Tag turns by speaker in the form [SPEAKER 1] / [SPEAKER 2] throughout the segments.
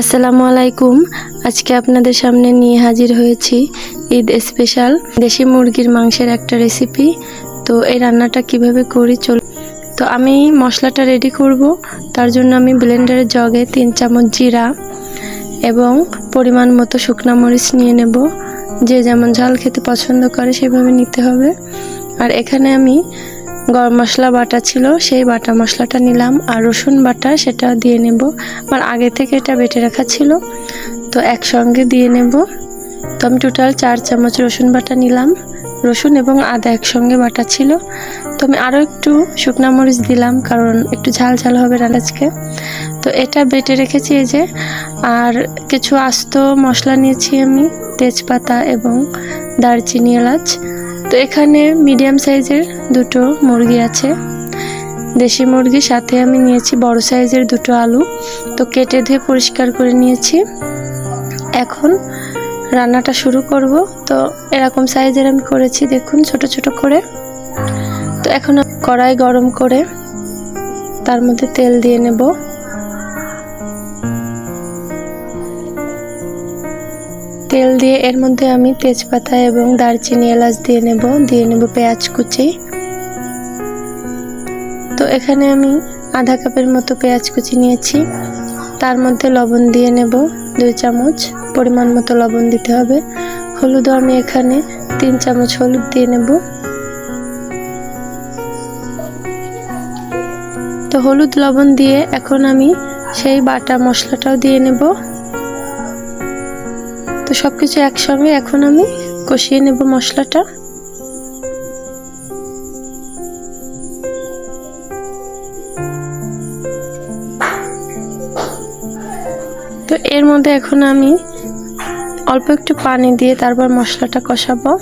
[SPEAKER 1] আসসালামু আলাইকুম। আজকে আপনাদের সামনে নিয়ে হাজির হয়েছি ঈদ স্পেশাল দেশি মুরগির মাংসের একটা রেসিপি। তো এই রান্নাটা কিভাবে করি তো আমি মশলাটা রেডি করব। তার জন্য আমি ব্লেন্ডারের জগে 3 চামচ জিরা এবং পরিমাণ মতো শুকনো মরিচ নিয়ে নেব। যে যেমন ঝাল খেতে পছন্দ করে সেভাবে নিতে হবে। আর এখানে আমি গরম মশলা বাটা ছিল, সেই বাটা মশলাটা নিলাম। আর রসুন বাটা সেটা দিয়ে নেব। আমার আগে থেকে এটা বেটে রাখা ছিল, তো একসঙ্গে দিয়ে নেব। তো আমি টোটাল 4 চামচ রসুন বাটা নিলাম। রসুন এবং আদা একসঙ্গে বাটা ছিল। তো আমি আরও একটু শুকনা মরিচ দিলাম, কারণ একটু ঝাল ঝাল হবে রান্না আজকে। তো এটা বেটে রেখেছি এই যে। আর কিছু আস্ত মশলা নিয়েছি আমি, তেজপাতা এবং দারচিনি, এলাচ। তো এখানে মিডিয়াম সাইজের 2টো মুরগি আছে, দেশি মুরগি। সাথে আমি নিয়েছি বড় সাইজের 2টো আলু। তো কেটে ধুয়ে পরিষ্কার করে নিয়েছি। এখন রান্নাটা শুরু করব। তো এরকম সাইজের আমি করেছি, দেখুন, ছোট ছোট করে। তো এখন কড়াই গরম করে তার মধ্যে তেল দিয়ে নেব। তেল দিয়ে এর মধ্যে আমি তেজপাতা এবং দারচিনি, এলাচ দিয়ে নেব পেঁয়াজ কুচি। তো এখানে আমি আধা কাপের মতো পেঁয়াজ কুচি নিয়েছি। তার মধ্যে লবণ দিয়ে নেব 2 চামচ, পরিমাণ মতো লবণ দিতে হবে। হলুদও আমি এখানে 3 চামচ হলুদ দিয়ে নেব। তো হলুদ লবণ দিয়ে এখন আমি সেই বাটা মশলাটাও দিয়ে নেব। তো সবকিছু একসঙ্গে এখন আমি কষিয়ে নেব মশলাটা। তো এর মধ্যে এখন আমি অল্প একটু পানি দিয়ে তারপর মশলাটা কষাবো।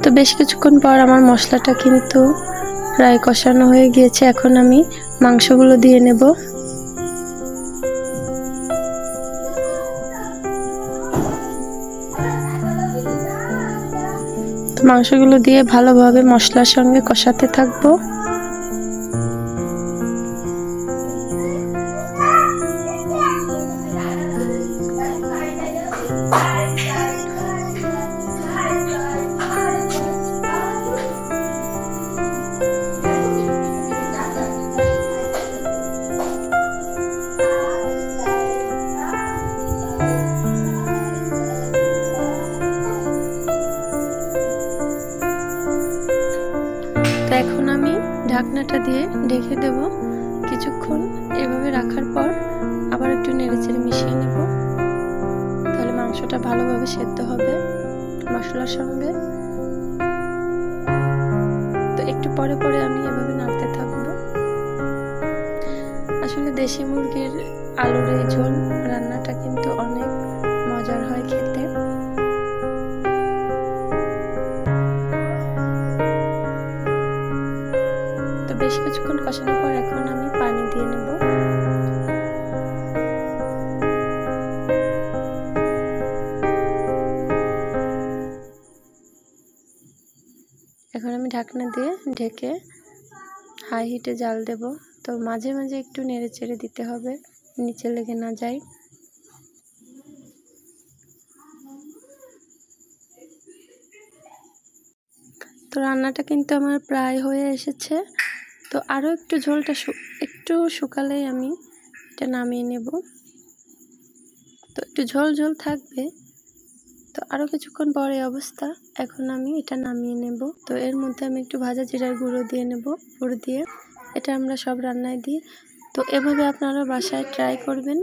[SPEAKER 1] তো বেশ কিছুক্ষণ পর আমার মশলাটা কিন্তু প্রায় কষানো হয়ে গিয়েছে। এখন আমি মাংসগুলো দিয়ে নেব। তো মাংসগুলো দিয়ে ভালোভাবে মশলার সঙ্গে কষাতে থাকবো। এখন আমি ঢাকনাটা দিয়ে ঢেকে দেব কিছুক্ষণ। এভাবে রাখার পর আবার একটু নেড়েচেড়ে মিশিয়ে নেব, তাহলে মাংসটা ভালোভাবে সেদ্ধ হবে মশলার সঙ্গে। তো একটু পরে পরে আমি এভাবে নাড়তে থাকবো। আসলে দেশি মুরগির আলুর এই ঝোল রান্নাটা কিন্তু অনেক মজার হয় খেতে। বেশ কিছুক্ষণ কষানোর পর এখন আমি পানি দিয়ে নেব। এখন আমি ঢাকনা দিয়ে ঢেকে হাই হিটে জাল দেব। তো মাঝে মাঝে একটু নেড়ে চেড়ে দিতে হবে, নিচে লেগে না যায়। তো রান্নাটা কিন্তু আমার প্রায় হয়ে এসেছে। তো আরও একটু ঝোলটা একটু শুকালেই আমি এটা নামিয়ে নেব। তো একটু ঝোল ঝোল থাকবে। তো আরও কিছুক্ষণ পরে অবস্থা, এখন আমি এটা নামিয়ে নেব। তো এর মধ্যে আমি একটু ভাজা জিরার গুঁড়ো দিয়ে নেব। গুঁড়ো দিয়ে এটা আমরা সব রান্নায় দিই। তো এভাবে আপনারা বাসায় ট্রাই করবেন।